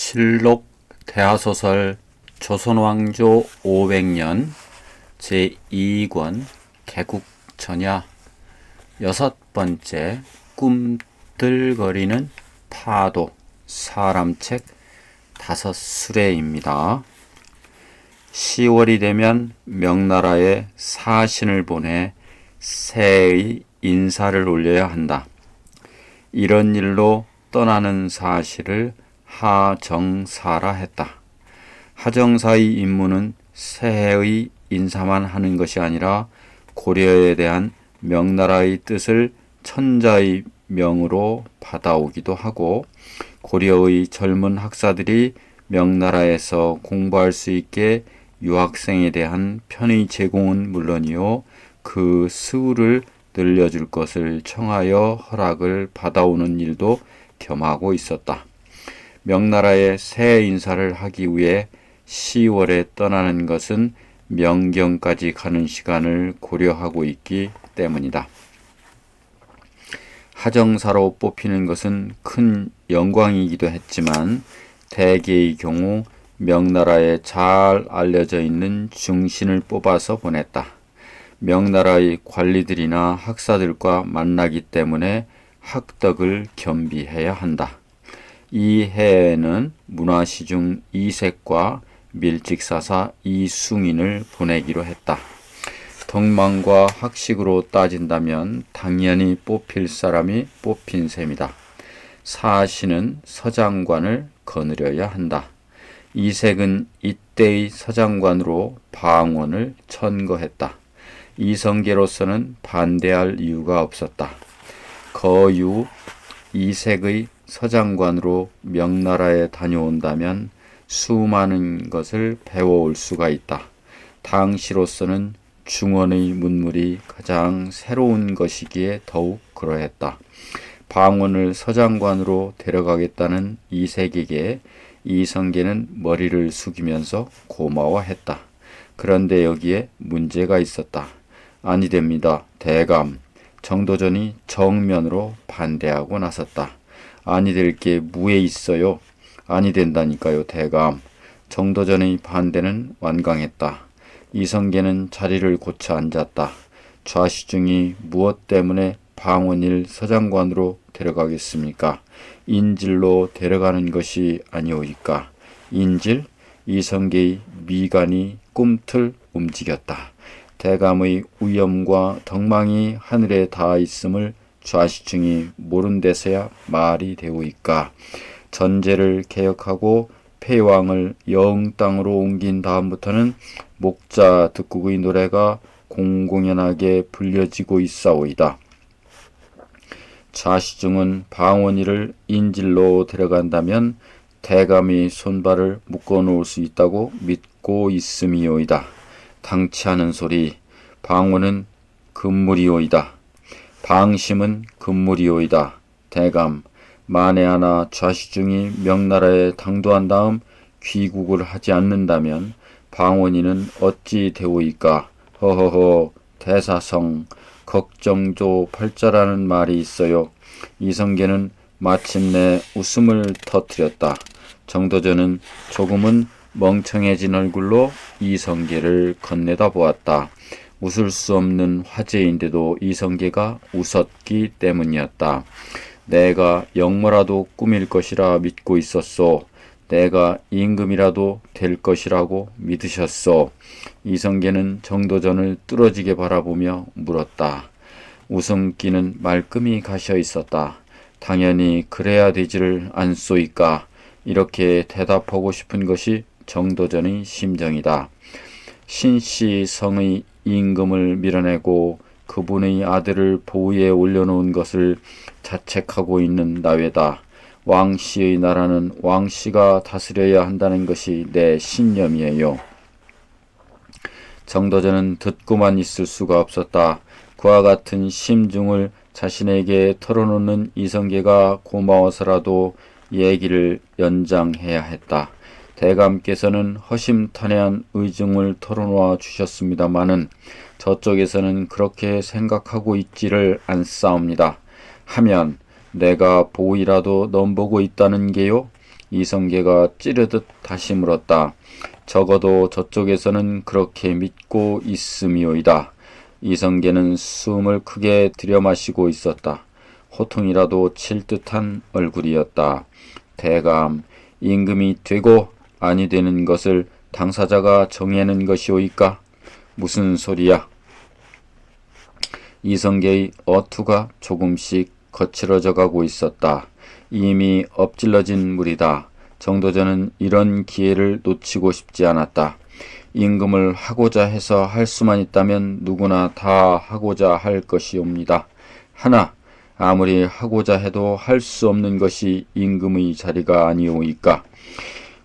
실록 대하소설 조선왕조 500년 제2권 개국전야 여섯 번째 꿈틀거리는 파도 사람책 5수레입니다. 10월이 되면 명나라에 사신을 보내 새해의 인사를 올려야 한다. 이런 일로 떠나는 사실을 하정사라 했다. 하정사의 임무는 새해의 인사만 하는 것이 아니라 고려에 대한 명나라의 뜻을 천자의 명으로 받아오기도 하고 고려의 젊은 학사들이 명나라에서 공부할 수 있게 유학생에 대한 편의 제공은 물론이요 그 수를 늘려줄 것을 청하여 허락을 받아오는 일도 겸하고 있었다. 명나라에 새 인사를 하기 위해 10월에 떠나는 것은 명경까지 가는 시간을 고려하고 있기 때문이다. 하정사로 뽑히는 것은 큰 영광이기도 했지만 대개의 경우 명나라에 잘 알려져 있는 중신을 뽑아서 보냈다. 명나라의 관리들이나 학사들과 만나기 때문에 학덕을 겸비해야 한다. 이 해에는 문화시중 이색과 밀직사사 이숭인을 보내기로 했다. 덕망과 학식으로 따진다면 당연히 뽑힐 사람이 뽑힌 셈이다. 사신은 서장관을 거느려야 한다. 이색은 이때의 서장관으로 방원을 천거했다. 이성계로서는 반대할 이유가 없었다. 거유 이색의 서장관으로 명나라에 다녀온다면 수많은 것을 배워올 수가 있다. 당시로서는 중원의 문물이 가장 새로운 것이기에 더욱 그러했다. 방원을 서장관으로 데려가겠다는 이색에게 이성계는 머리를 숙이면서 고마워했다. 그런데 여기에 문제가 있었다. 아니 됩니다. 대감. 정도전이 정면으로 반대하고 나섰다. 아니 될 게 무에 있어요. 아니 된다니까요, 대감. 정도전의 반대는 완강했다. 이성계는 자리를 고쳐 앉았다. 좌시중이 무엇 때문에 방원일 서장관으로 데려가겠습니까? 인질로 데려가는 것이 아니오이까. 인질? 이성계의 미간이 꿈틀 움직였다. 대감의 위엄과 덕망이 하늘에 닿아 있음을 좌시중이 모른 데서야 말이 되오이까. 전제를 개혁하고 폐왕을 여흥 땅으로 옮긴 다음부터는 목자 득국의 노래가 공공연하게 불려지고 있사오이다. 좌시중은 방원이를 인질로 데려간다면 대감이 손발을 묶어놓을 수 있다고 믿고 있음이오이다. 당치 않은 소리. 방원은 금물이오이다. 방심은 금물이오이다. 대감, 만에 하나 좌시중이 명나라에 당도한 다음 귀국을 하지 않는다면 방원이는 어찌 되오이까. 허허허. 대사성 걱정조 팔자라는 말이 있어요. 이성계는 마침내 웃음을 터뜨렸다. 정도전은 조금은 멍청해진 얼굴로 이성계를 건네다 보았다. 웃을 수 없는 화제인데도 이성계가 웃었기 때문이었다. 내가 영모라도 꿈일 것이라 믿고 있었소. 내가 임금이라도 될 것이라고 믿으셨소. 이성계는 정도전을 뚫어지게 바라보며 물었다. 웃음기는 말끔히 가셔 있었다. 당연히 그래야 되지를 않소이까. 이렇게 대답하고 싶은 것이 정도전의 심정이다. 신씨 성의 임금을 밀어내고 그분의 아들을 보위에 올려놓은 것을 자책하고 있는 나외다. 왕씨의 나라는 왕씨가 다스려야 한다는 것이 내 신념이에요. 정도전은 듣고만 있을 수가 없었다. 그와 같은 심중을 자신에게 털어놓는 이성계가 고마워서라도 얘기를 연장해야 했다. 대감께서는 허심탄회한 의중을 털어놓아 주셨습니다마는 저쪽에서는 그렇게 생각하고 있지를 않사옵니다. 하면 내가 보이라도 넘보고 있다는 게요. 이성계가 찌르듯 다시 물었다. 적어도 저쪽에서는 그렇게 믿고 있음이오이다. 이성계는 숨을 크게 들여마시고 있었다. 호통이라도 칠 듯한 얼굴이었다. 대감, 임금이 되고 아니 되는 것을 당사자가 정해는 것이오이까? 무슨 소리야? 이성계의 어투가 조금씩 거칠어져 가고 있었다. 이미 엎질러진 물이다. 정도전은 이런 기회를 놓치고 싶지 않았다. 임금을 하고자 해서 할 수만 있다면 누구나 다 하고자 할 것이옵니다. 하나, 아무리 하고자 해도 할 수 없는 것이 임금의 자리가 아니오이까?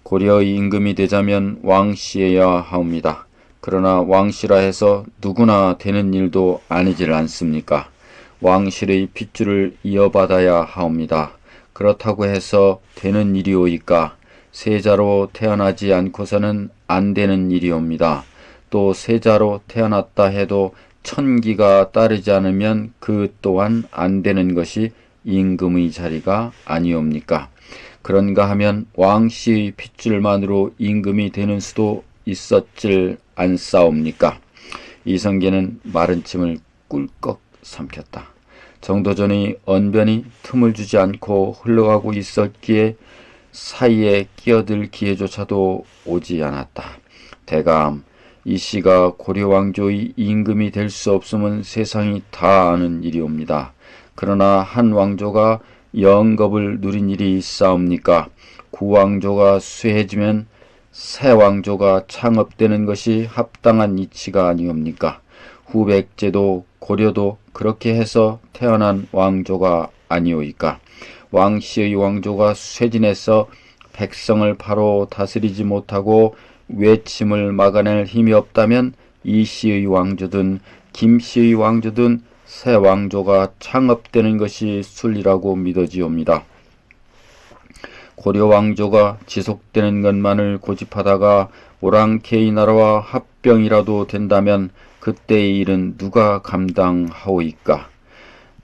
고려의 임금이 되자면 왕씨여야 하옵니다. 그러나 왕씨라 해서 누구나 되는 일도 아니질 않습니까? 왕실의 핏줄을 이어받아야 하옵니다. 그렇다고 해서 되는 일이오이까? 세자로 태어나지 않고서는 안 되는 일이옵니다. 또 세자로 태어났다 해도 천기가 따르지 않으면 그 또한 안 되는 것이 임금의 자리가 아니옵니까? 그런가 하면 왕씨의 핏줄만으로 임금이 되는 수도 있었질 않사옵니까? 이성계는 마른 침을 꿀꺽 삼켰다. 정도전의 언변이 틈을 주지 않고 흘러가고 있었기에 사이에 끼어들 기회조차도 오지 않았다. 대감, 이 씨가 고려왕조의 임금이 될 수 없음은 세상이 다 아는 일이옵니다. 그러나 한 왕조가 영겁을 누린 일이 있사옵니까? 구왕조가 쇠해지면 새 왕조가 창업되는 것이 합당한 이치가 아니옵니까? 후백제도 고려도 그렇게 해서 태어난 왕조가 아니오이까? 왕씨의 왕조가 쇠진해서 백성을 바로 다스리지 못하고 외침을 막아낼 힘이 없다면 이씨의 왕조든 김씨의 왕조든 새 왕조가 창업되는 것이 순리라고 믿어지옵니다. 고려 왕조가 지속되는 것만을 고집하다가 오랑캐의 나라와 합병이라도 된다면 그때의 일은 누가 감당하오이까?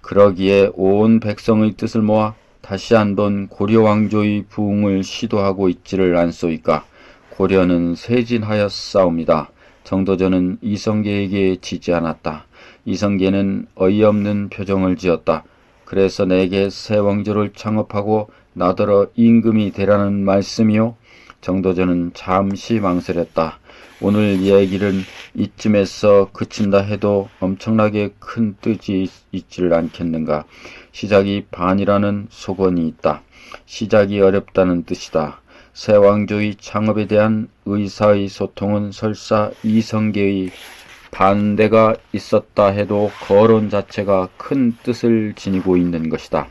그러기에 온 백성의 뜻을 모아 다시 한번 고려 왕조의 부흥을 시도하고 있지를 않소이까? 고려는 쇠진하였사옵니다. 정도전은 이성계에게 지지 않았다. 이성계는 어이없는 표정을 지었다. 그래서 내게 새 왕조를 창업하고 나더러 임금이 되라는 말씀이요? 정도전은 잠시 망설였다. 오늘 얘기는 이쯤에서 그친다 해도 엄청나게 큰 뜻이 있지를 않겠는가. 시작이 반이라는 소건이 있다. 시작이 어렵다는 뜻이다. 새 왕조의 창업에 대한 의사의 소통은 설사 이성계의 반대가 있었다 해도 거론 자체가 큰 뜻을 지니고 있는 것이다.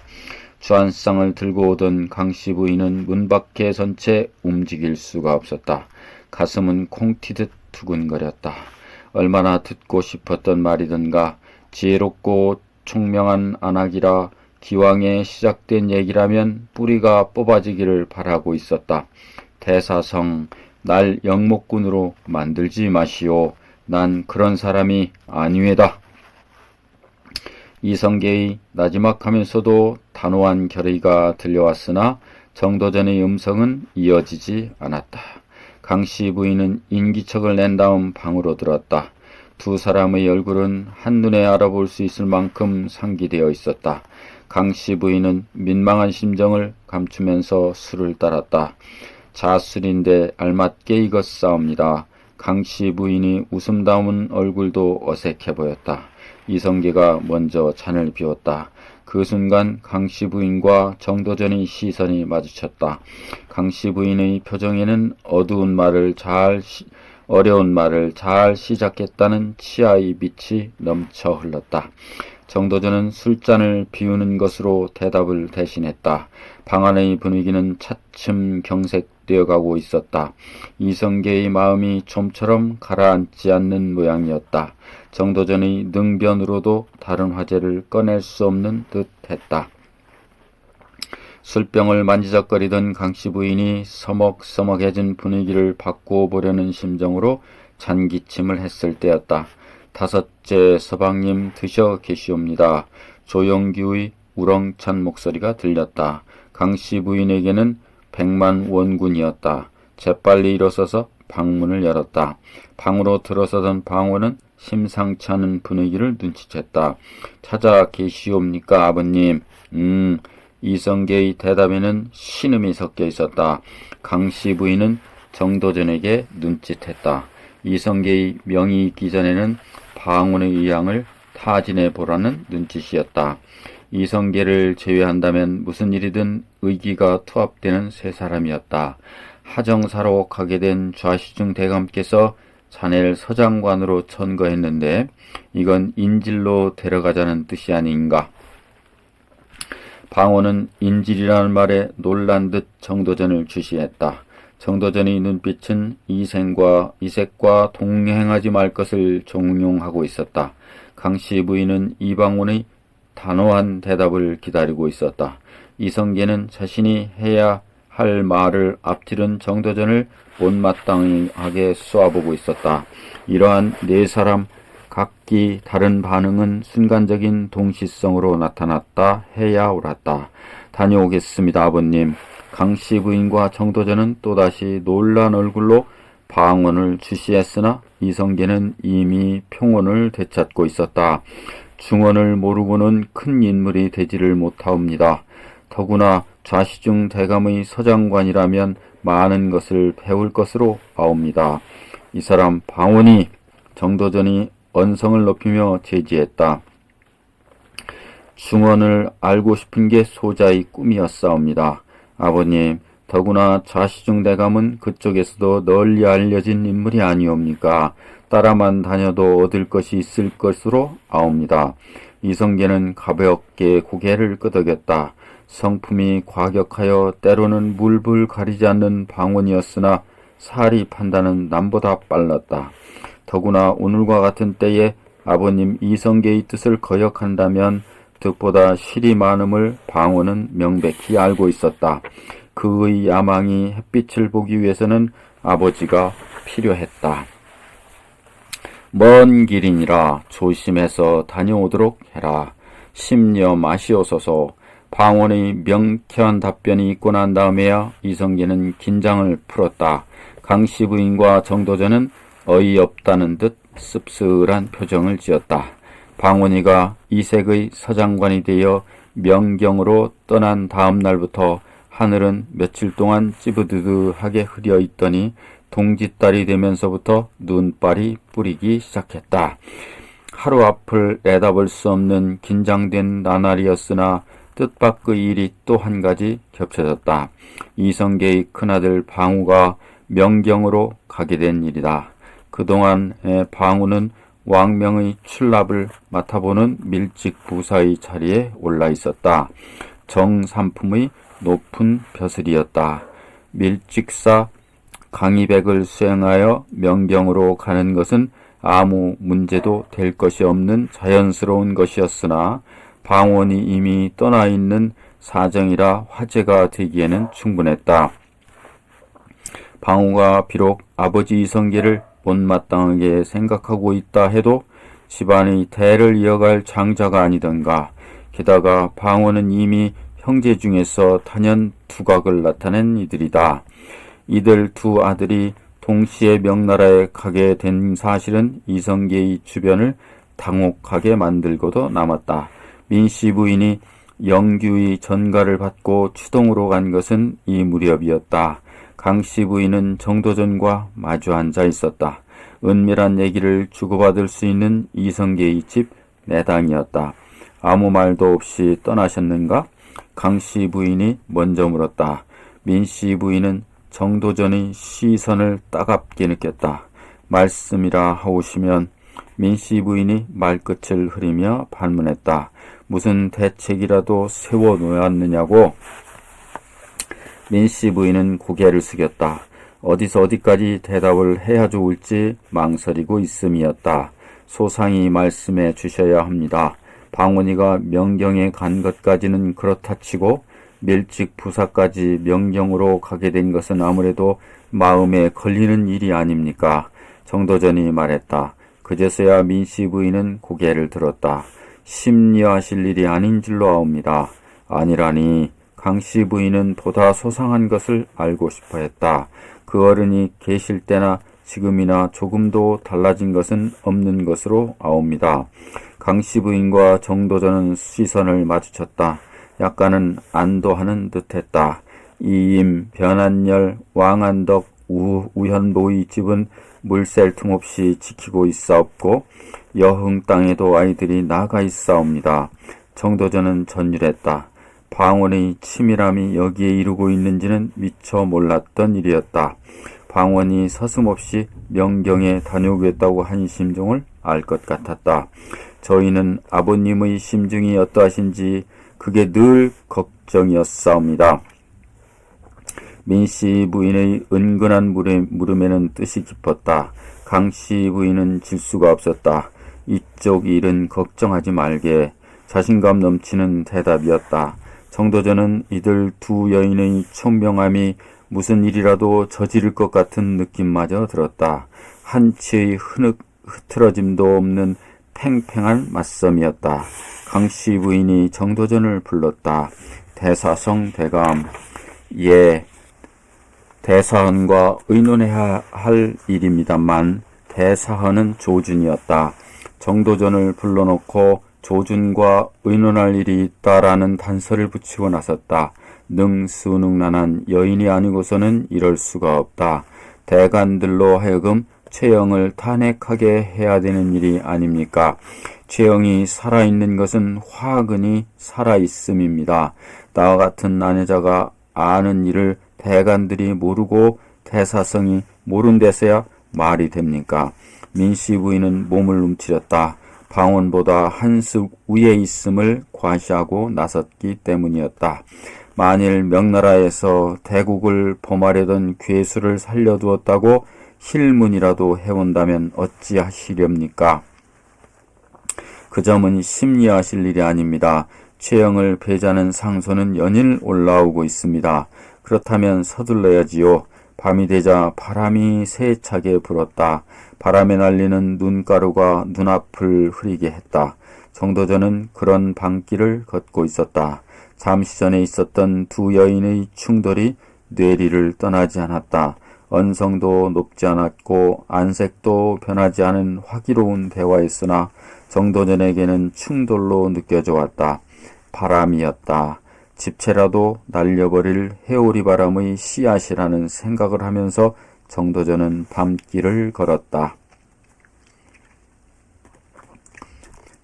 주안상을 들고 오던 강씨 부인은 문 밖에 선 채 움직일 수가 없었다. 가슴은 콩 튀듯 두근거렸다. 얼마나 듣고 싶었던 말이든가. 지혜롭고 총명한 안악이라 기왕에 시작된 얘기라면 뿌리가 뽑아지기를 바라고 있었다. 대사성, 날 영목군으로 만들지 마시오. 난 그런 사람이 아니외다. 이성계의 나지막하면서도 단호한 결의가 들려왔으나 정도전의 음성은 이어지지 않았다. 강씨 부인은 인기척을 낸 다음 방으로 들었다. 두 사람의 얼굴은 한눈에 알아볼 수 있을 만큼 상기되어 있었다. 강씨 부인은 민망한 심정을 감추면서 술을 따랐다. 자술인데 알맞게 익었사옵니다. 강씨 부인이 웃음 담은 얼굴도 어색해 보였다. 이성계가 먼저 잔을 비웠다. 그 순간 강씨 부인과 정도전의 시선이 마주쳤다. 강씨 부인의 표정에는 어려운 말을 잘 시작했다는 치아의 빛이 넘쳐 흘렀다. 정도전은 술잔을 비우는 것으로 대답을 대신했다. 방 안의 분위기는 차츰 경색되어 가고 있었다. 이성계의 마음이 좀처럼 가라앉지 않는 모양이었다. 정도전의 능변으로도 다른 화제를 꺼낼 수 없는 듯 했다. 술병을 만지작거리던 강씨 부인이 서먹서먹해진 분위기를 바꾸어 보려는 심정으로 잔기침을 했을 때였다. 다섯째 서방님 드셔 계시옵니다. 조영규의 우렁찬 목소리가 들렸다. 강씨 부인에게는 100만 원군이었다. 재빨리 일어서서 방문을 열었다. 방으로 들어서던 방원은 심상치 않은 분위기를 눈치챘다. 찾아 계시옵니까, 아버님? 이성계의 대답에는 신음이 섞여 있었다. 강씨 부인은 정도전에게 눈짓했다. 이성계의 명이 있기 전에는 방원의 의향을 타진해 보라는 눈짓이었다. 이성계를 제외한다면 무슨 일이든 의기가 투합되는 세 사람이었다. 하정사로 가게 된 좌시중 대감께서 자네를 서장관으로 천거했는데 이건 인질로 데려가자는 뜻이 아닌가. 방원은 인질이라는 말에 놀란 듯 정도전을 주시했다. 정도전의 눈빛은 이색과 동행하지 말 것을 종용하고 있었다. 강씨 부인은 이방원의 단호한 대답을 기다리고 있었다. 이성계는 자신이 해야 할 말을 앞지른 정도전을 못마땅하게 쏘아보고 있었다. 이러한 네 사람 각기 다른 반응은 순간적인 동시성으로 나타났다 해야 옳았다. 다녀오겠습니다, 아버님. 강씨 부인과 정도전은 또다시 놀란 얼굴로 방언을 주시했으나 이성계는 이미 평온을 되찾고 있었다. 중언을 모르고는 큰 인물이 되지를 못하옵니다. 더구나 좌시중 대감의 서장관이라면 많은 것을 배울 것으로 아옵니다. 이 사람 방언이 정도전이 언성을 높이며 제지했다. 중언을 알고 싶은 게 소자의 꿈이었사옵니다. 아버님, 더구나 좌시중 대감은 그쪽에서도 널리 알려진 인물이 아니옵니까? 따라만 다녀도 얻을 것이 있을 것으로 아옵니다. 이성계는 가볍게 고개를 끄덕였다. 성품이 과격하여 때로는 물불 가리지 않는 방언이었으나 사리 판단은 남보다 빨랐다. 더구나 오늘과 같은 때에 아버님 이성계의 뜻을 거역한다면 득보다 실이 많음을 방언은 명백히 알고 있었다. 그의 야망이 햇빛을 보기 위해서는 아버지가 필요했다. 먼 길이니라 조심해서 다녀오도록 해라. 심려 마시옵소서. 방언의 명쾌한 답변이 있고 난 다음에야 이성계는 긴장을 풀었다. 강씨 부인과 정도전은 어이없다는 듯 씁쓸한 표정을 지었다. 방언이가 이색의 서장관이 되어 명경으로 떠난 다음 날부터 하늘은 며칠 동안 찌부드드하게 흐려 있더니 동짓달이 되면서부터 눈발이 뿌리기 시작했다. 하루 앞을 내다볼 수 없는 긴장된 나날이었으나 뜻밖의 일이 또 한 가지 겹쳐졌다. 이성계의 큰아들 방우가 명경으로 가게 된 일이다. 그동안의 방우는 왕명의 출납을 맡아보는 밀직 부사의 자리에 올라 있었다. 정삼품의 높은 벼슬이었다. 밀직사 강의백을 수행하여 명경으로 가는 것은 아무 문제도 될 것이 없는 자연스러운 것이었으나 방원이 이미 떠나 있는 사정이라 화제가 되기에는 충분했다. 방우가 비록 아버지 이성계를 못마땅하게 생각하고 있다 해도 집안의 대를 이어갈 장자가 아니던가. 게다가 방원은 이미 형제 중에서 단연 두각을 나타낸 이들이다. 이들 두 아들이 동시에 명나라에 가게 된 사실은 이성계의 주변을 당혹하게 만들고도 남았다. 민씨 부인이 영규의 전가를 받고 추동으로 간 것은 이 무렵이었다. 강씨 부인은 정도전과 마주 앉아 있었다. 은밀한 얘기를 주고받을 수 있는 이성계의 집 내당이었다. 아무 말도 없이 떠나셨는가? 강씨 부인이 먼저 물었다. 민씨 부인은 정도전의 시선을 따갑게 느꼈다. 말씀이라 하오시면 민씨 부인이 말끝을 흐리며 반문했다. 무슨 대책이라도 세워놓았느냐고? 민씨 부인은 고개를 숙였다. 어디서 어디까지 대답을 해야 좋을지 망설이고 있음이었다. 소상히 말씀해 주셔야 합니다. 방언이가 명경에 간 것까지는 그렇다 치고 밀직 부사까지 명경으로 가게 된 것은 아무래도 마음에 걸리는 일이 아닙니까? 정도전이 말했다. 그제서야 민씨 부인은 고개를 들었다. 심려하실 일이 아닌 줄로 아옵니다. 아니라니 강씨 부인은 보다 소상한 것을 알고 싶어 했다. 그 어른이 계실 때나 지금이나 조금도 달라진 것은 없는 것으로 아옵니다. 강씨 부인과 정도전은 시선을 마주쳤다. 약간은 안도하는 듯했다. 이임, 변한열, 왕한덕, 우현보의 집은 물샐 틈 없이 지키고 있사옵고 여흥 땅에도 아이들이 나가 있사옵니다. 정도전은 전율했다. 방원의 치밀함이 여기에 이루고 있는지는 미처 몰랐던 일이었다. 방원이 서슴없이 명경에 다녀오겠다고 한 심정을 알 것 같았다. 저희는 아버님의 심중이 어떠하신지 그게 늘 걱정이었사옵니다. 민씨 부인의 은근한 물음에는 뜻이 깊었다. 강씨 부인은 질 수가 없었다. 이쪽 일은 걱정하지 말게. 자신감 넘치는 대답이었다. 정도전은 이들 두 여인의 총명함이 무슨 일이라도 저지를 것 같은 느낌마저 들었다. 한치의 흐트러짐도 없는 팽팽한 맞섬이었다. 강씨 부인이 정도전을 불렀다. 대사성 대감. 예, 대사헌과 의논해야 할 일입니다만 대사헌은 조준이었다. 정도전을 불러놓고 조준과 의논할 일이 있다라는 단서를 붙이고 나섰다. 능수능란한 여인이 아니고서는 이럴 수가 없다. 대간들로 하여금 최영을 탄핵하게 해야 되는 일이 아닙니까? 최영이 살아있는 것은 화근이 살아있음입니다. 나와 같은 아내자가 아는 일을 대간들이 모르고 대사성이 모른 데서야 말이 됩니까? 민씨 부인은 몸을 움츠렸다. 방원보다 한 수 위에 있음을 과시하고 나섰기 때문이었다. 만일 명나라에서 대국을 범하려던 괴수를 살려두었다고 힐문이라도 해온다면 어찌하시렵니까? 그 점은 심리하실 일이 아닙니다. 최영을 배제하는 상소는 연일 올라오고 있습니다. 그렇다면 서둘러야지요. 밤이 되자 바람이 세차게 불었다. 바람에 날리는 눈가루가 눈앞을 흐리게 했다. 정도전은 그런 밤길을 걷고 있었다. 잠시 전에 있었던 두 여인의 충돌이 뇌리를 떠나지 않았다. 언성도 높지 않았고 안색도 변하지 않은 화기로운 대화였으나 정도전에게는 충돌로 느껴져 왔다. 바람이었다. 집채라도 날려버릴 해오리 바람의 씨앗이라는 생각을 하면서 정도전은 밤길을 걸었다.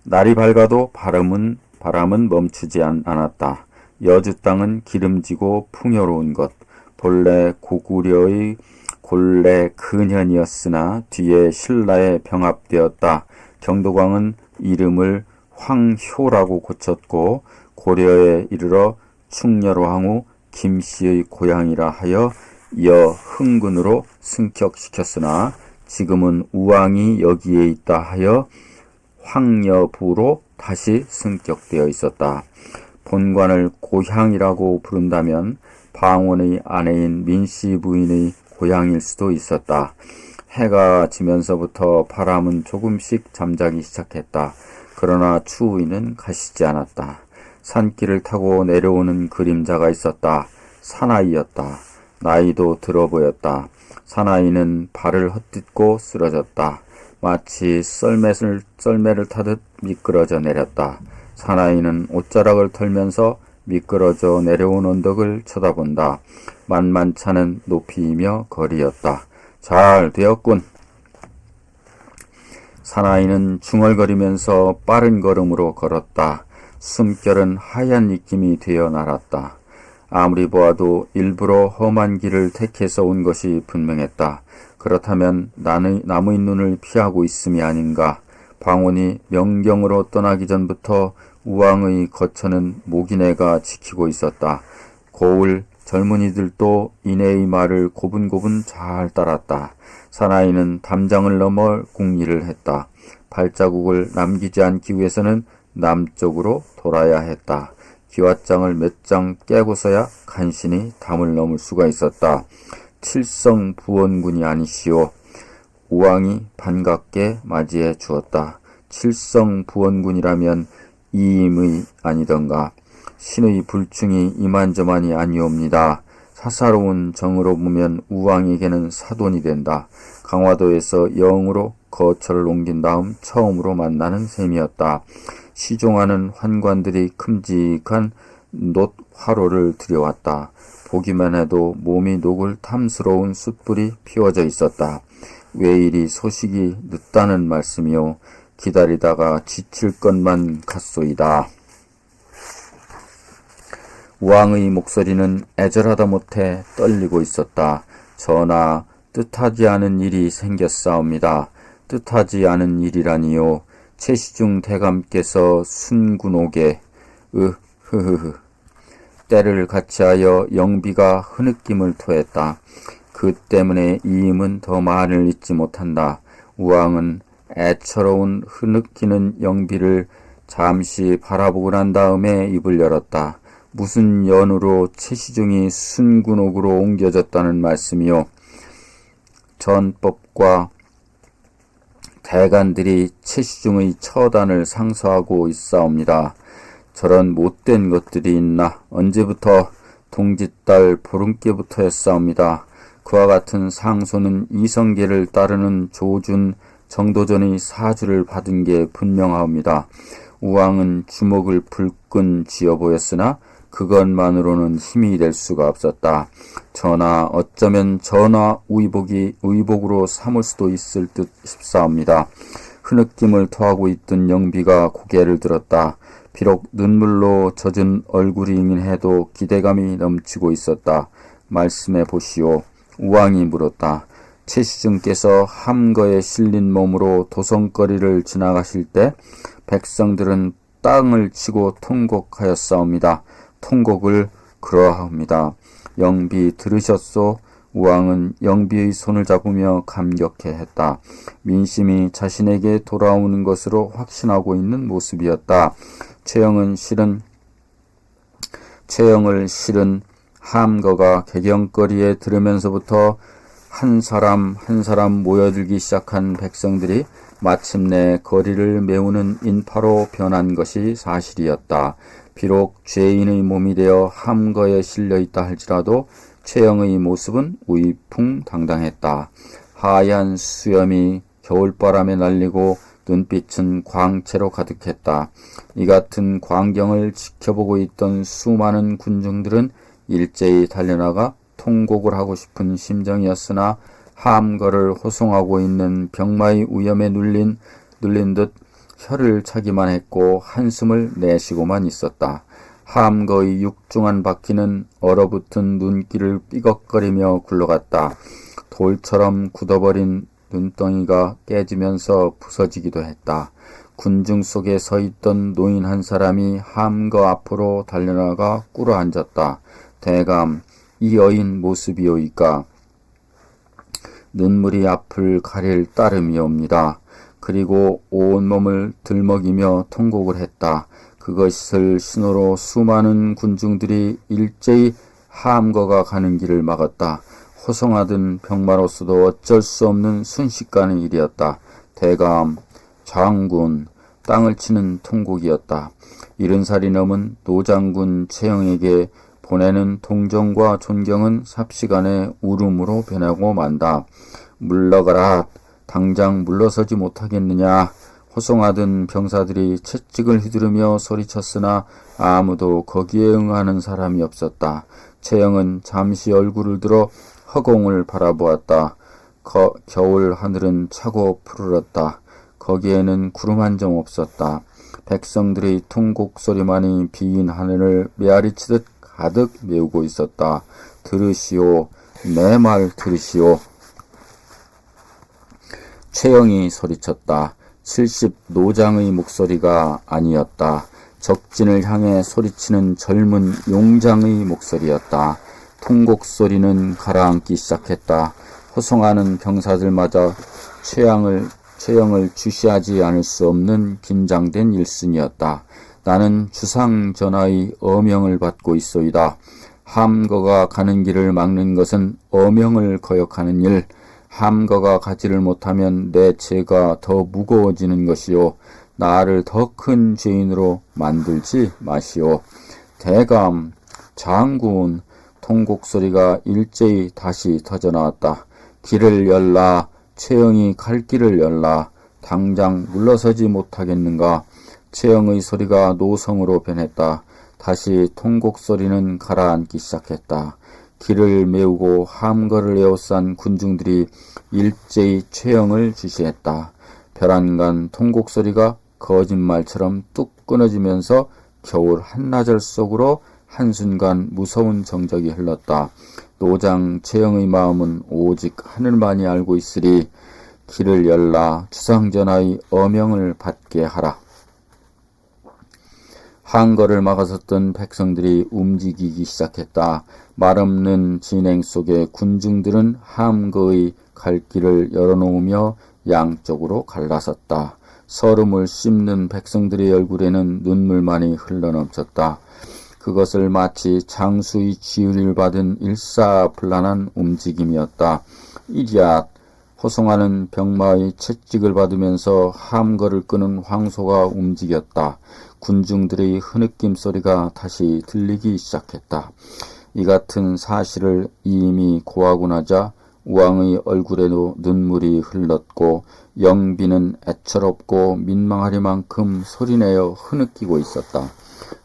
날이 밝아도 바람은 멈추지 않았다. 여주 땅은 기름지고 풍요로운 것, 본래 고구려의 곤래 근현이었으나 뒤에 신라에 병합되었다. 경도광은 이름을 황효라고 고쳤고 고려에 이르러 충렬왕후 김씨의 고향이라 하여 여흥군으로 승격시켰으나 지금은 우왕이 여기에 있다 하여 황여부로 다시 승격되어 있었다. 본관을 고향이라고 부른다면 방원의 아내인 민씨 부인의 고향일 수도 있었다. 해가 지면서부터 바람은 조금씩 잠자기 시작했다. 그러나 추위는 가시지 않았다. 산길을 타고 내려오는 그림자가 있었다. 사나이였다. 나이도 들어 보였다. 사나이는 발을 헛딛고 쓰러졌다. 마치 썰매를 타듯 미끄러져 내렸다. 사나이는 옷자락을 털면서 미끄러져 내려온 언덕을 쳐다본다. 만만찮은 높이이며 거리였다. 잘 되었군. 사나이는 중얼거리면서 빠른 걸음으로 걸었다. 숨결은 하얀 입김이 되어 날았다. 아무리 보아도 일부러 험한 길을 택해서 온 것이 분명했다. 그렇다면 남의 눈을 피하고 있음이 아닌가. 방원이 명경으로 떠나기 전부터 우왕의 거처는 모기내가 지키고 있었다. 고을 젊은이들도 이내의 말을 고분고분 잘 따랐다. 사나이는 담장을 넘어 궁리를 했다. 발자국을 남기지 않기 위해서는 남쪽으로 돌아야 했다. 기왓장을 몇 장 깨고서야 간신히 담을 넘을 수가 있었다. 칠성부원군이 아니시오. 우왕이 반갑게 맞이해 주었다. 칠성부원군이라면 이임의 아니던가. 신의 불충이 이만저만이 아니옵니다. 사사로운 정으로 보면 우왕에게는 사돈이 된다. 강화도에서 영으로 거처를 옮긴 다음 처음으로 만나는 셈이었다. 시종하는 환관들이 큼직한 놋화로를 들여왔다. 보기만 해도 몸이 녹을 탐스러운 숯불이 피워져 있었다. 왜 이리 소식이 늦다는 말씀이요. 기다리다가 지칠 것만 같소이다. 우왕의 목소리는 애절하다 못해 떨리고 있었다. 전하, 뜻하지 않은 일이 생겼사옵니다. 뜻하지 않은 일이라니요. 최시중 대감께서 순군옥에 때를 같이하여 영비가 흐느낌을 토했다. 그 때문에 이임은 더 말을 잇지 못한다. 우왕은 애처로운 흐느끼는 영비를 잠시 바라보고 난 다음에 입을 열었다. 무슨 연으로 최시중이 순군옥으로 옮겨졌다는 말씀이요. 전법과 대간들이 최시중의 처단을 상소하고 있사옵니다. 저런 못된 것들이 있나. 언제부터 동짓달 보름께부터였사옵니다. 그와 같은 상소는 이성계를 따르는 조준 정도전의 사주를 받은 게 분명하옵니다. 우왕은 주먹을 불끈 쥐어 보였으나 그것만으로는 힘이 될 수가 없었다. 전하, 어쩌면 전하 의복으로 삼을 수도 있을 듯 싶사옵니다. 흐느낌을 토하고 있던 영비가 고개를 들었다. 비록 눈물로 젖은 얼굴이긴 해도 기대감이 넘치고 있었다. 말씀해 보시오. 우왕이 물었다. 최시중께서 함거에 실린 몸으로 도성거리를 지나가실 때 백성들은 땅을 치고 통곡하였사옵니다. 통곡을 그러합니다. 영비 들으셨소? 우왕은 영비의 손을 잡으며 감격해 했다. 민심이 자신에게 돌아오는 것으로 확신하고 있는 모습이었다. 최영을 실은 함거가 개경거리에 들으면서부터 한 사람 한 사람 모여들기 시작한 백성들이 마침내 거리를 메우는 인파로 변한 것이 사실이었다. 비록 죄인의 몸이 되어 함거에 실려있다 할지라도 최영의 모습은 위풍당당했다. 하얀 수염이 겨울바람에 날리고 눈빛은 광채로 가득했다. 이 같은 광경을 지켜보고 있던 수많은 군중들은 일제히 달려나가 통곡을 하고 싶은 심정이었으나 함거를 호송하고 있는 병마의 위험에 눌린 듯 혀를 차기만 했고 한숨을 내쉬고만 있었다. 함거의 육중한 바퀴는 얼어붙은 눈길을 삐걱거리며 굴러갔다. 돌처럼 굳어버린 눈덩이가 깨지면서 부서지기도 했다. 군중 속에 서 있던 노인 한 사람이 함거 앞으로 달려나가 꿇어앉았다. 대감, 이 여인 모습이오이까? 눈물이 앞을 가릴 따름이옵니다. 그리고 온몸을 들먹이며 통곡을 했다. 그것을 신호로 수많은 군중들이 일제히 함거가 가는 길을 막았다. 호송하던 병마로서도 어쩔 수 없는 순식간의 일이었다. 대감, 장군, 땅을 치는 통곡이었다. 70살이 넘은 노장군 최영에게 보내는 동정과 존경은 삽시간에 울음으로 변하고 만다. 물러가라. 당장 물러서지 못하겠느냐. 호송하던 병사들이 채찍을 휘두르며 소리쳤으나 아무도 거기에 응하는 사람이 없었다. 최영은 잠시 얼굴을 들어 허공을 바라보았다. 겨울 하늘은 차고 푸르렀다. 거기에는 구름 한 점 없었다. 백성들의 통곡 소리만이 빈 하늘을 메아리치듯 가득 메우고 있었다. 들으시오. 내 말 들으시오. 최영이 소리쳤다. 70 노장의 목소리가 아니었다. 적진을 향해 소리치는 젊은 용장의 목소리였다. 통곡 소리는 가라앉기 시작했다. 호송하는 병사들마저 최영을 주시하지 않을 수 없는 긴장된 일순이었다. 나는 주상 전하의 어명을 받고 있소이다. 함거가 가는 길을 막는 것은 어명을 거역하는 일. 함거가 가지를 못하면 내 죄가 더 무거워지는 것이요. 나를 더 큰 죄인으로 만들지 마시오. 대감, 장군, 통곡 소리가 일제히 다시 터져나왔다. 길을 열라. 최영이 갈 길을 열라. 당장 물러서지 못하겠는가. 최영의 소리가 노성으로 변했다. 다시 통곡 소리는 가라앉기 시작했다. 길을 메우고 함거를 에워싼 군중들이 일제히 최영을 주시했다. 벼랑간 통곡 소리가 거짓말처럼 뚝 끊어지면서 겨울 한나절 속으로 한순간 무서운 정적이 흘렀다. 노장 최영의 마음은 오직 하늘만이 알고 있으리. 길을 열라. 주상전하의 어명을 받게 하라. 항거를 막아섰던 백성들이 움직이기 시작했다. 말없는 진행 속에 군중들은 함거의 갈 길을 열어놓으며 양쪽으로 갈라섰다. 서름을 씹는 백성들의 얼굴에는 눈물만이 흘러넘쳤다. 그것을 마치 장수의 지휘를 받은 일사불란한 움직임이었다. 이리앗! 호송하는 병마의 채찍을 받으면서 함거를 끄는 황소가 움직였다. 군중들의 흐느낌 소리가 다시 들리기 시작했다. 이 같은 사실을 이미 고하고 나자 우왕의 얼굴에도 눈물이 흘렀고 영비는 애처롭고 민망하리만큼 소리내어 흐느끼고 있었다.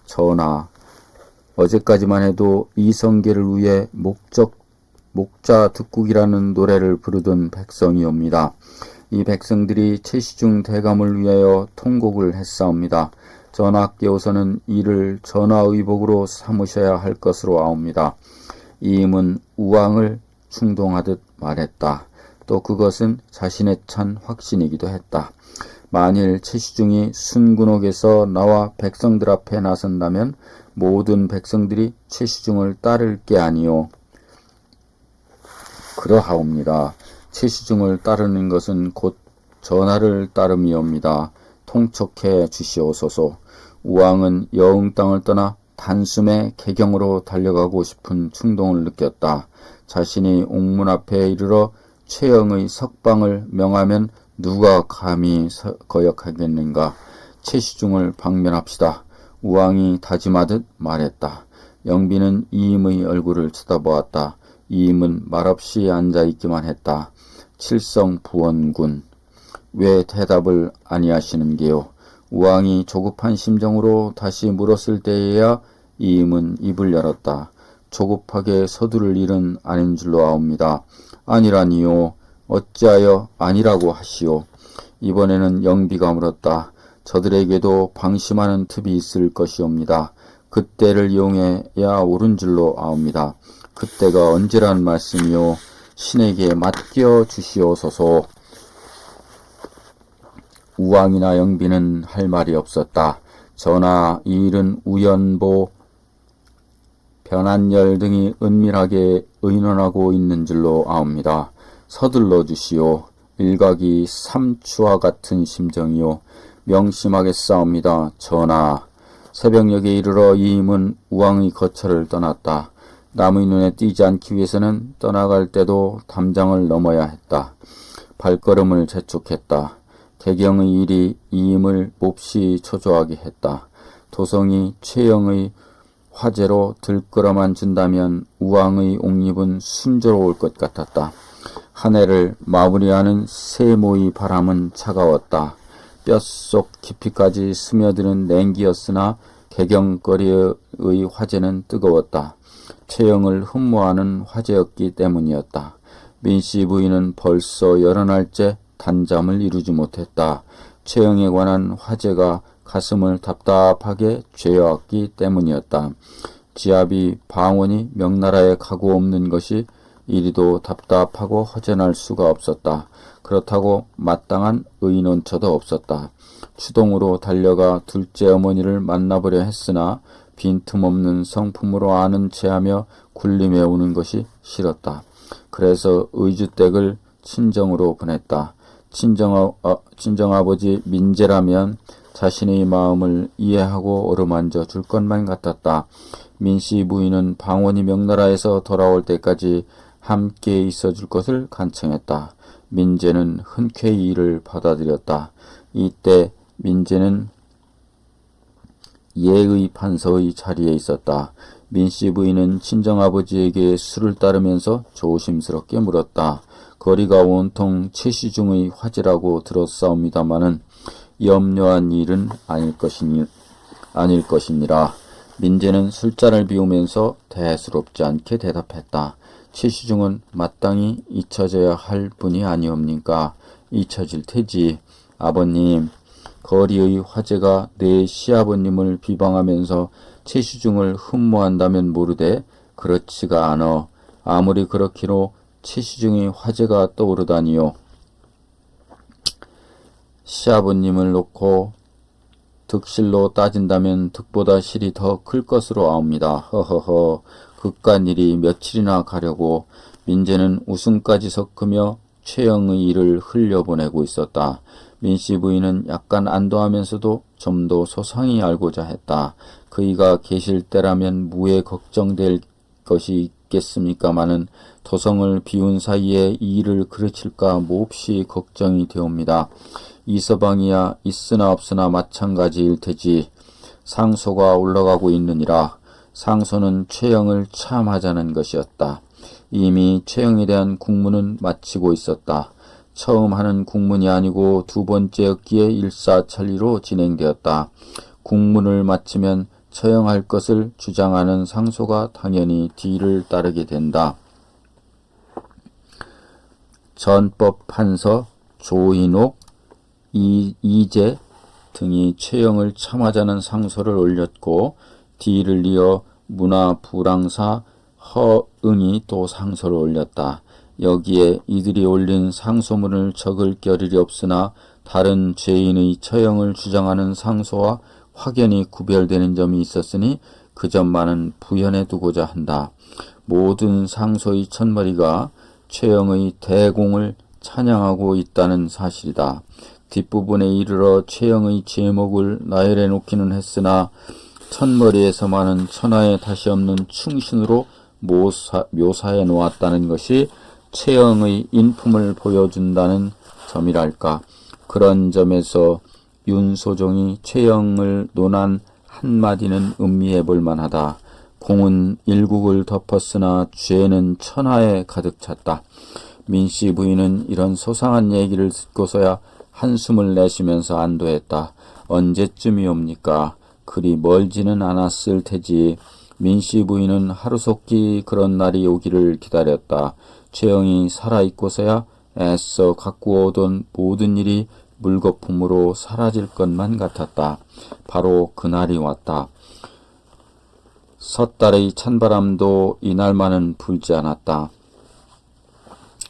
전하, 어제까지만 해도 이성계를 위해 목자 득국이라는 노래를 부르던 백성이옵니다. 이 백성들이 최시중 대감을 위하여 통곡을 했사옵니다. 전하께서는 이를 전하의복으로 삼으셔야 할 것으로 아옵니다. 이임은 우왕을 충동하듯 말했다. 또 그것은 자신의 찬 확신이기도 했다. 만일 최시중이 순군옥에서 나와 백성들 앞에 나선다면 모든 백성들이 최시중을 따를 게 아니요 그러하옵니다. 최시중을 따르는 것은 곧 전하를 따름이옵니다. 통촉해 주시옵소서. 우왕은 여흥 땅을 떠나 단숨에 개경으로 달려가고 싶은 충동을 느꼈다. 자신이 옥문 앞에 이르러 최영의 석방을 명하면 누가 감히 거역하겠는가. 최시중을 방면합시다. 우왕이 다짐하듯 말했다. 영비는 이임의 얼굴을 쳐다보았다. 이임은 말없이 앉아있기만 했다. 칠성부원군, 왜 대답을 아니하시는 게요? 우왕이 조급한 심정으로 다시 물었을 때에야 이임은 입을 열었다. 조급하게 서두를 일은 아닌 줄로 아옵니다. 아니라니요. 어찌하여 아니라고 하시오. 이번에는 영비가 물었다. 저들에게도 방심하는 틈이 있을 것이옵니다. 그때를 이용해야 옳은 줄로 아옵니다. 그때가 언제란 말씀이요? 신에게 맡겨 주시옵소서. 우왕이나 영비는 할 말이 없었다. 전하, 이 일은 우연보, 변한열 등이 은밀하게 의논하고 있는 줄로 아옵니다. 서둘러 주시오. 일각이 삼추와 같은 심정이요. 명심하겠사옵니다. 전하. 새벽녘에 이르러 이임은 우왕의 거처를 떠났다. 남의 눈에 띄지 않기 위해서는 떠나갈 때도 담장을 넘어야 했다. 발걸음을 재촉했다. 개경의 일이 이임을 몹시 초조하게 했다. 도성이 최영의 화제로 들끓어만 준다면 우왕의 옥립은 순조로울 것 같았다. 한 해를 마무리하는 세모의 바람은 차가웠다. 뼛속 깊이까지 스며드는 냉기였으나 개경거리의 화제는 뜨거웠다. 최영을 흠모하는 화제였기 때문이었다. 민씨 부인은 벌써 여러 날째 단잠을 이루지 못했다. 최영에 관한 화제가 가슴을 답답하게 죄어왔기 때문이었다. 지압이 방언이 명나라에 가고 없는 것이 이리도 답답하고 허전할 수가 없었다. 그렇다고 마땅한 의논처도 없었다. 추동으로 달려가 둘째 어머니를 만나보려 했으나 빈틈없는 성품으로 아는 체하며 군림해 오는 것이 싫었다. 그래서 의주댁을 친정으로 보냈다. 친정아버지 민재라면 자신의 마음을 이해하고 어루만져 줄 것만 같았다. 민씨 부인은 방원이 명나라에서 돌아올 때까지 함께 있어줄 것을 간청했다. 민재는 흔쾌히 이를 받아들였다. 이때 민재는 예의 판서의 자리에 있었다. 민씨 부인은 친정아버지에게 수를 따르면서 조심스럽게 물었다. 거리가 온통 최시중의 화제라고 들었사옵니다마는 염려한 일은 아닐 것이니라. 민재는 술잔을 비우면서 대수롭지 않게 대답했다. 최시중은 마땅히 잊혀져야 할 분이 아니옵니까? 잊혀질 테지. 아버님, 거리의 화제가 내 시아버님을 비방하면서 최시중을 흠모한다면 모르되 그렇지가 않어. 아무리 그렇기로 최시중의 화제가 떠오르다니요. 시아버님을 놓고 득실로 따진다면 득보다 실이 더 클 것으로 아옵니다. 허허허. 그깟 일이 며칠이나 가려고 민재는 웃음까지 섞으며 최영의 일을 흘려보내고 있었다. 민씨 부인은 약간 안도하면서도 좀 더 소상히 알고자 했다. 그이가 계실 때라면 무에 걱정될 것이 있겠습니까마는 도성을 비운 사이에 이 일을 그르칠까 몹시 걱정이 되옵니다. 이서방이야 있으나 없으나 마찬가지일 테지. 상소가 올라가고 있느니라. 상소는 최영을 참하자는 것이었다. 이미 최영에 대한 국문은 마치고 있었다. 처음 하는 국문이 아니고 두 번째였기에 일사천리로 진행되었다. 국문을 마치면 처형할 것을 주장하는 상소가 당연히 뒤를 따르게 된다. 전법 판서 조인옥, 이재 등이 최영을 참하자는 상소를 올렸고 뒤를 이어 문화부랑사 허응이 또 상소를 올렸다. 여기에 이들이 올린 상소문을 적을 겨를이 없으나 다른 죄인의 처형을 주장하는 상소와 확연히 구별되는 점이 있었으니 그 점만은 부연해 두고자 한다. 모든 상소의 첫머리가 최영의 대공을 찬양하고 있다는 사실이다. 뒷부분에 이르러 최영의 제목을 나열해 놓기는 했으나 첫머리에서만은 천하에 다시 없는 충신으로 묘사해 놓았다는 것이 최영의 인품을 보여준다는 점이랄까. 그런 점에서 윤소종이 최영을 논한 한마디는 음미해 볼 만하다. 공은 일국을 덮었으나 죄는 천하에 가득 찼다. 민씨 부인은 이런 소상한 얘기를 듣고서야 한숨을 내쉬면서 안도했다. 언제쯤이옵니까? 그리 멀지는 않았을 테지. 민씨 부인은 하루속히 그런 날이 오기를 기다렸다. 최영이 살아있고서야 애써 갖고 오던 모든 일이 물거품으로 사라질 것만 같았다. 바로 그날이 왔다. 섣달의 찬바람도 이날만은 불지 않았다.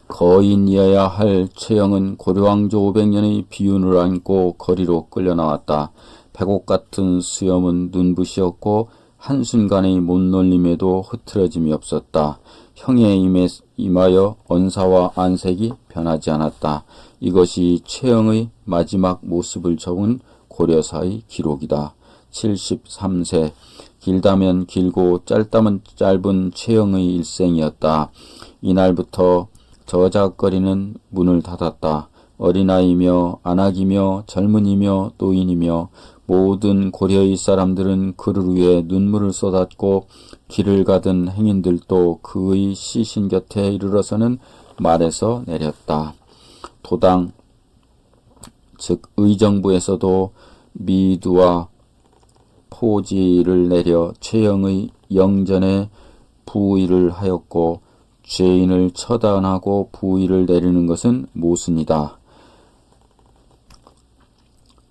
거인이어야 할 최영은 고려왕조 500년의 비운을 안고 거리로 끌려나왔다. 백옥 같은 수염은 눈부시었고 한순간의 못놀림에도 흐트러짐이 없었다. 형에 임하여 언사와 안색이 변하지 않았다. 이것이 최영의 마지막 모습을 적은 고려사의 기록이다. 73세, 길다면 길고 짧다면 짧은 최영의 일생이었다. 이날부터 저작거리는 문을 닫았다. 어린아이며 안악이며 젊은이며 노인이며 모든 고려의 사람들은 그를 위해 눈물을 쏟았고 길을 가던 행인들도 그의 시신 곁에 이르러서는 말에서 내렸다. 도당 즉 의정부에서도 미두와 포지를 내려 최영의 영전에 부의를 하였고 죄인을 처단하고 부의를 내리는 것은 모순이다.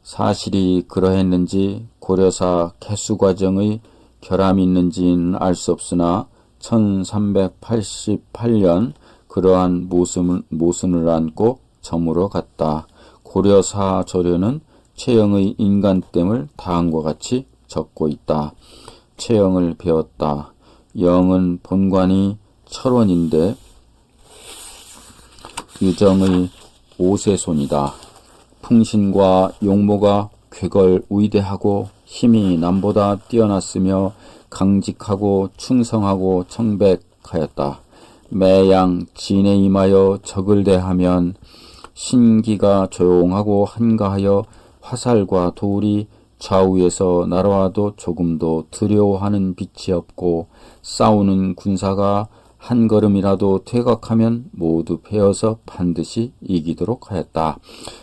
사실이 그러했는지 고려사 개수과정의 결함이 있는지는 알 수 없으나 1388년 그러한 모순을 안고 저물어 갔다. 고려사 조료는 최영의 인간됨을 다음과 같이 적고 있다. 최영을 배웠다. 영은 본관이 철원인데 유정의 5세손이다. 풍신과 용모가 쾌걸 위대하고 힘이 남보다 뛰어났으며 강직하고 충성하고 청백하였다. 매양 진에 임하여 적을 대하면 신기가 조용하고 한가하여 화살과 돌이 좌우에서 날아와도 조금도 두려워하는 빛이 없고 싸우는 군사가 한 걸음이라도 퇴각하면 모두 패어서 반드시 이기도록 하였다.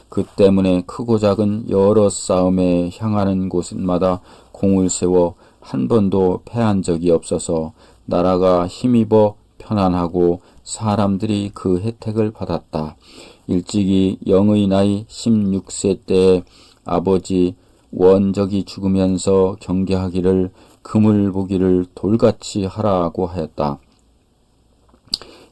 그 때문에 크고 작은 여러 싸움에 향하는 곳마다 공을 세워 한 번도 패한 적이 없어서 나라가 힘입어 편안하고 사람들이 그 혜택을 받았다. 일찍이 영의 나이 16세 때에 아버지 원적이 죽으면서 경계하기를 금을 보기를 돌같이 하라고 하였다.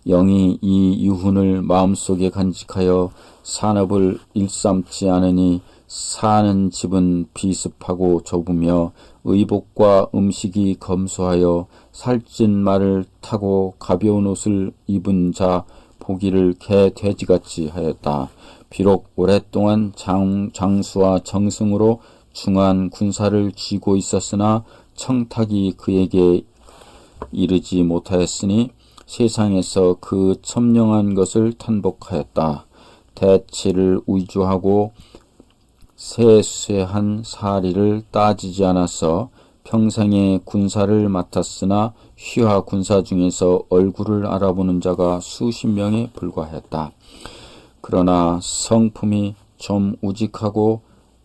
영이 이 유훈을 마음속에 간직하여 산업을 일삼지 않으니 사는 집은 비습하고 좁으며 의복과 음식이 검소하여 살찐 말을 타고 가벼운 옷을 입은 자 보기를 개 돼지같이 하였다. 비록 오랫동안 장수와 정승으로 중한 군사를 쥐고 있었으나 청탁이 그에게 이르지 못하였으니 세상에서 그 첨령한 것을 탄복하였다. 대치를 위주하고 세세한 사리를 따지지 않아서 평생의 군사를 맡았으나 휘하 군사 중에서 얼굴을 알아보는 자가 수십 명에 불과하였다. 그러나 성품이 좀 우직하고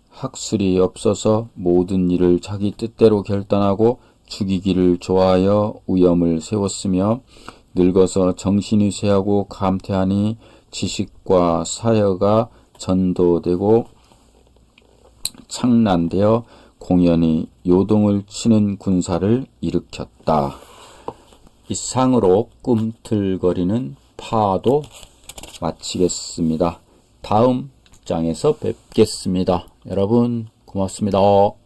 학술이 없어서 모든 일을 자기 뜻대로 결단하고 죽이기를 좋아하여 위엄을 세웠으며 늙어서 정신이 쇠하고 감퇴하니 지식과 사여가 전도되고 창난되어 공연히 요동을 치는 군사를 일으켰다. 이상으로 꿈틀거리는 파도 마치겠습니다. 다음 장에서 뵙겠습니다. 여러분 고맙습니다.